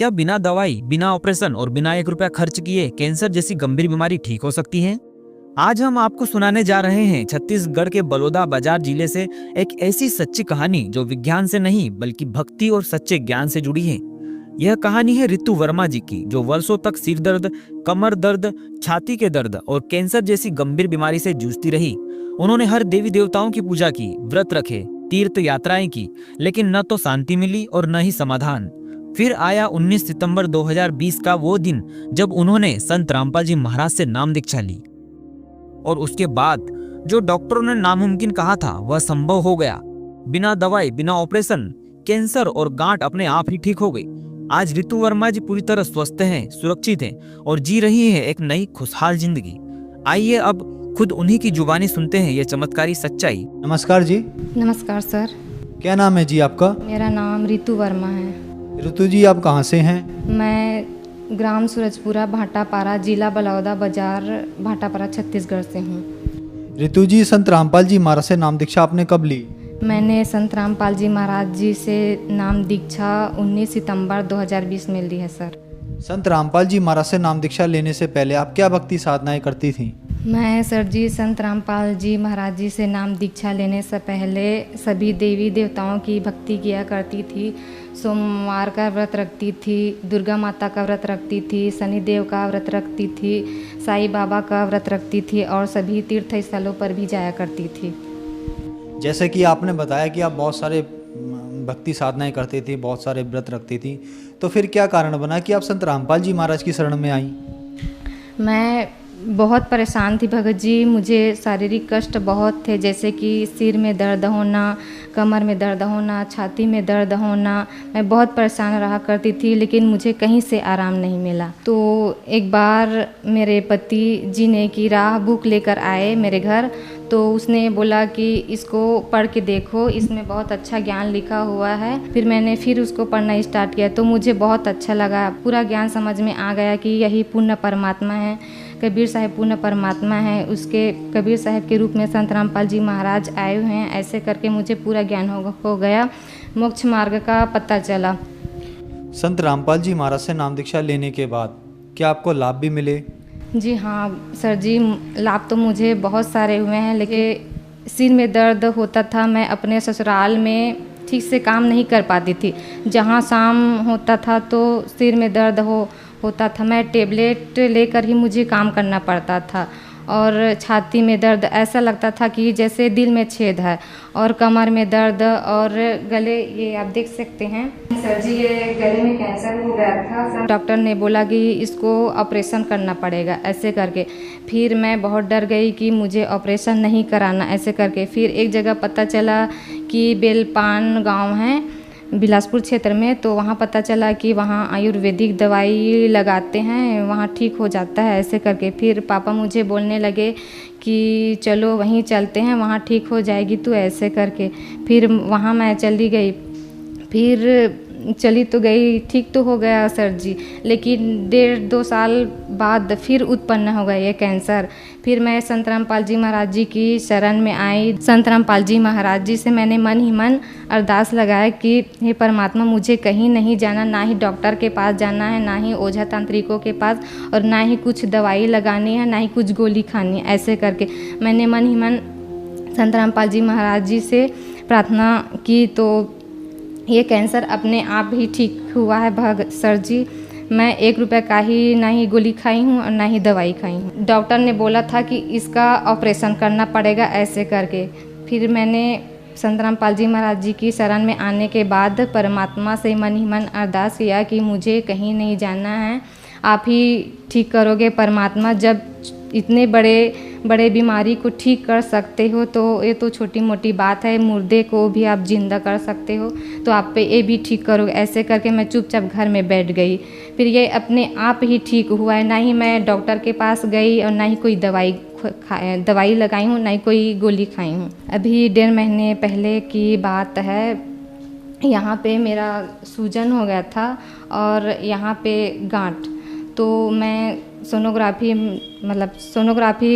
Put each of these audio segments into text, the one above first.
क्या बिना दवाई, बिना ऑपरेशन और बिना 1 रुपया खर्च किए कैंसर जैसी गंभीर बीमारी ठीक हो सकती है? आज हम आपको सुनाने जा रहे हैं छत्तीसगढ़ के बलौदा बाजार जिले से एक ऐसी सच्ची कहानी जो विज्ञान से नहीं बल्कि भक्ति और सच्चे ज्ञान से जुड़ी है। यह कहानी है रितु वर्मा जी की, जो वर्षों तक सिर दर्द, कमर दर्द, छाती के दर्द और कैंसर जैसी गंभीर बीमारी से जूझती रही। उन्होंने हर देवी देवताओं की पूजा की, व्रत रखे, तीर्थ यात्राएं की, लेकिन न तो शांति मिली और न ही समाधान। फिर आया 19 सितंबर 2020 का वो दिन जब उन्होंने संत रामपाल जी महाराज से नाम दीक्षा ली और उसके बाद जो डॉक्टरों ने नामुमकिन कहा था वह संभव हो गया। बिना दवाई, बिना ऑपरेशन कैंसर और गांठ अपने आप ही ठीक हो गई। आज रितु वर्मा जी पूरी तरह स्वस्थ हैं, सुरक्षित हैं और जी रही है एक नई खुशहाल जिंदगी। आइए अब खुद उन्हीं की जुबानी सुनते हैं ये चमत्कारी सच्चाई। नमस्कार जी। नमस्कार सर। क्या नाम है जी आपका? मेरा नाम रितु वर्मा है। ऋतु जी, आप कहाँ से हैं? मैं ग्राम सूरजपुरा, भाटापारा, जिला बलौदा बाजार, भाटापारा, छत्तीसगढ़ से हूँ। ऋतु जी, संत रामपाल जी महाराज से नाम दीक्षा आपने कब ली? मैंने संत रामपाल जी महाराज जी से नाम दीक्षा 19 सितंबर 2020 में ली है सर। संत रामपाल जी महाराज से नाम दीक्षा लेने से पहले आप क्या भक्ति साधनाएं करती थीं? मैं सर जी संत रामपाल जी महाराज जी से नाम दीक्षा लेने से पहले सभी देवी देवताओं की भक्ति किया करती थी। सोमवार का व्रत रखती थी, दुर्गा माता का व्रत रखती थी, शनिदेव का व्रत रखती थी, साईं बाबा का व्रत रखती थी और सभी तीर्थ स्थलों पर भी जाया करती थी। जैसे कि आपने बताया कि आप बहुत सारे भक्ति साधनाएं करती थी, बहुत सारे व्रत रखती थी, तो फिर क्या कारण बना कि आप संत रामपाल जी महाराज की शरण में आईं? मैं बहुत परेशान थी भगत जी। मुझे शारीरिक कष्ट बहुत थे, जैसे कि सिर में दर्द होना, कमर में दर्द होना, छाती में दर्द होना। मैं बहुत परेशान रहा करती थी, लेकिन मुझे कहीं से आराम नहीं मिला। तो एक बार मेरे पति जी ने की राह बुक लेकर आए मेरे घर, तो उसने बोला कि इसको पढ़ के देखो, इसमें बहुत अच्छा ज्ञान लिखा हुआ है। फिर मैंने उसको पढ़ना स्टार्ट किया तो मुझे बहुत अच्छा लगा। पूरा ज्ञान समझ में आ गया कि यही पूर्ण परमात्मा है, कबीर साहब पूर्ण परमात्मा है। उसके कबीर साहब के रूप में संत रामपाल जी महाराज आए हुए हैं। ऐसे करके मुझे पूरा ज्ञान हो गया, मोक्ष मार्ग का पता चला। संत रामपाल जी महाराज से नाम दीक्षा लेने के बाद क्या आपको लाभ भी मिले? जी हाँ सर जी, लाभ तो मुझे बहुत सारे हुए हैं, लेकिन सिर में दर्द होता था। मैं अपने ससुराल में ठीक से काम नहीं कर पाती थी। जहाँ शाम होता था तो सिर में दर्द होता था। मैं टेबलेट लेकर ही मुझे काम करना पड़ता था। और छाती में दर्द, ऐसा लगता था कि जैसे दिल में छेद है। और कमर में दर्द और गले, ये आप देख सकते हैं सर जी, ये गले में कैंसर हो गया था। डॉक्टर ने बोला कि इसको ऑपरेशन करना पड़ेगा, ऐसे करके। फिर मैं बहुत डर गई कि मुझे ऑपरेशन नहीं कराना, ऐसे करके। फिर एक जगह पता चला कि बेलपान गांव है बिलासपुर क्षेत्र में, तो वहाँ पता चला कि वहाँ आयुर्वेदिक दवाई लगाते हैं, वहाँ ठीक हो जाता है, ऐसे करके। फिर पापा मुझे बोलने लगे कि चलो वहीं चलते हैं, वहाँ ठीक हो जाएगी तू, ऐसे करके। फिर वहाँ मैं चली गई। फिर चली तो गई, ठीक तो हो गया सर जी, लेकिन 1.5-2 साल बाद फिर उत्पन्न हो गया ये कैंसर। फिर मैं संत रामपाल जी महाराज जी की शरण में आई। संत रामपाल जी महाराज जी से मैंने मन ही मन अरदास लगाया कि हे परमात्मा, मुझे कहीं नहीं जाना, ना ही डॉक्टर के पास जाना है, ना ही ओझा तांत्रिकों के पास, और ना ही कुछ दवाई लगानी है, ना ही कुछ गोली खानी है, ऐसे करके मैंने मन ही मन संत रामपाल जी महाराज जी से प्रार्थना की। तो ये कैंसर अपने आप ही ठीक हुआ है सर जी। मैं 1 रुपये का ही ना ही गोली खाई हूँ और ना ही दवाई खाई हूँ। डॉक्टर ने बोला था कि इसका ऑपरेशन करना पड़ेगा, ऐसे करके। फिर मैंने संत रामपाल जी महाराज जी की शरण में आने के बाद परमात्मा से मन ही मन अरदास किया कि मुझे कहीं नहीं जाना है, आप ही ठीक करोगे परमात्मा। जब इतने बड़े बीमारी को ठीक कर सकते हो तो ये तो छोटी मोटी बात है, मुर्दे को भी आप जिंदा कर सकते हो, तो आप पे ये भी ठीक करोगे, ऐसे करके मैं चुपचाप घर में बैठ गई। फिर ये अपने आप ही ठीक हुआ है। ना ही मैं डॉक्टर के पास गई और ना ही कोई दवाई लगाई हूँ, ना ही कोई गोली खाई हूँ। अभी 1.5 महीने पहले की बात है, यहाँ पे मेरा सूजन हो गया था और यहाँ पे गांठ। तो मैं सोनोग्राफी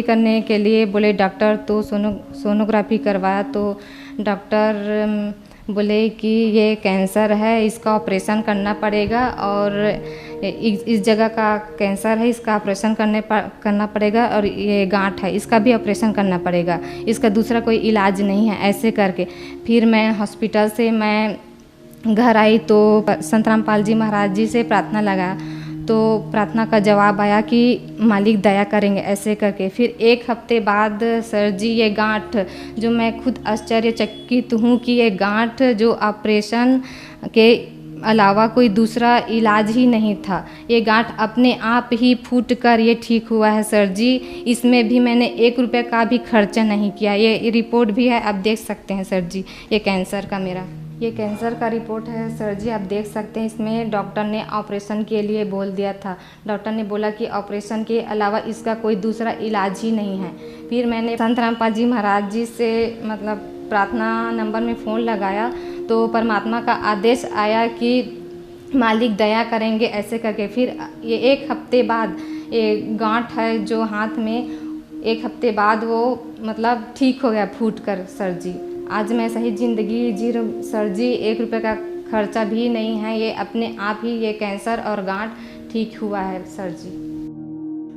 करने के लिए बोले डॉक्टर, तो सोनोग्राफी करवाया। तो डॉक्टर बोले कि ये कैंसर है, इसका ऑपरेशन करना पड़ेगा और इस जगह का कैंसर है, इसका ऑपरेशन करना पड़ेगा और ये गांठ है, इसका भी ऑपरेशन करना पड़ेगा, इसका दूसरा कोई इलाज नहीं है, ऐसे करके। फिर मैं हॉस्पिटल से मैं घर आई तो संत रामपाल जी महाराज जी से प्रार्थना लगा, तो प्रार्थना का जवाब आया कि मालिक दया करेंगे, ऐसे करके। फिर एक हफ्ते बाद सर जी ये गांठ, जो मैं खुद आश्चर्यचकित हूँ कि ये गांठ जो ऑपरेशन के अलावा कोई दूसरा इलाज ही नहीं था, ये गांठ अपने आप ही फूट कर ये ठीक हुआ है सर जी। इसमें भी मैंने 1 रुपये का भी खर्चा नहीं किया। ये रिपोर्ट भी है, आप देख सकते हैं सर जी, ये कैंसर का मेरा ये कैंसर का रिपोर्ट है सर जी, आप देख सकते हैं। इसमें डॉक्टर ने ऑपरेशन के लिए बोल दिया था, डॉक्टर ने बोला कि ऑपरेशन के अलावा इसका कोई दूसरा इलाज ही नहीं है। फिर मैंने संत रामपाल जी महाराज जी से मतलब प्रार्थना नंबर में फ़ोन लगाया, तो परमात्मा का आदेश आया कि मालिक दया करेंगे, ऐसे करके। फिर ये 1 हफ्ते बाद ये गांठ है जो हाथ में, 1 हफ्ते बाद वो मतलब ठीक हो गया फूट कर सर जी। आज मैं सही ज़िंदगी जी रही हूँ सर जी, 1 रुपये का खर्चा भी नहीं है, ये अपने आप ही ये कैंसर और गांठ ठीक हुआ है सर जी।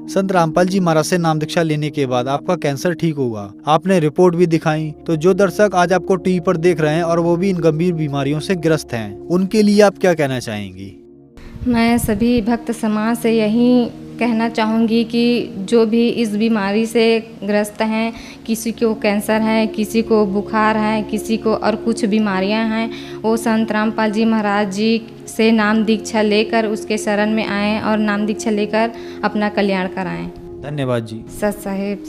संत रामपाल जी महाराज से नाम दीक्षा लेने के बाद आपका कैंसर ठीक हुआ, आपने रिपोर्ट भी दिखाई, तो जो दर्शक आज आपको टीवी पर देख रहे हैं और वो भी इन गंभीर बीमारियों से ग्रस्त हैं, उनके लिए आप क्या कहना चाहेंगी? मैं सभी भक्त समाज से यही कहना चाहूँगी कि जो भी इस बीमारी से ग्रस्त हैं, किसी को कैंसर है, किसी को बुखार है, किसी को और कुछ बीमारियां हैं, वो संत रामपाल जी महाराज जी से नाम दीक्षा लेकर उसके शरण में आएँ और नाम दीक्षा लेकर अपना कल्याण कराएं। धन्यवाद जी। सत साहेब।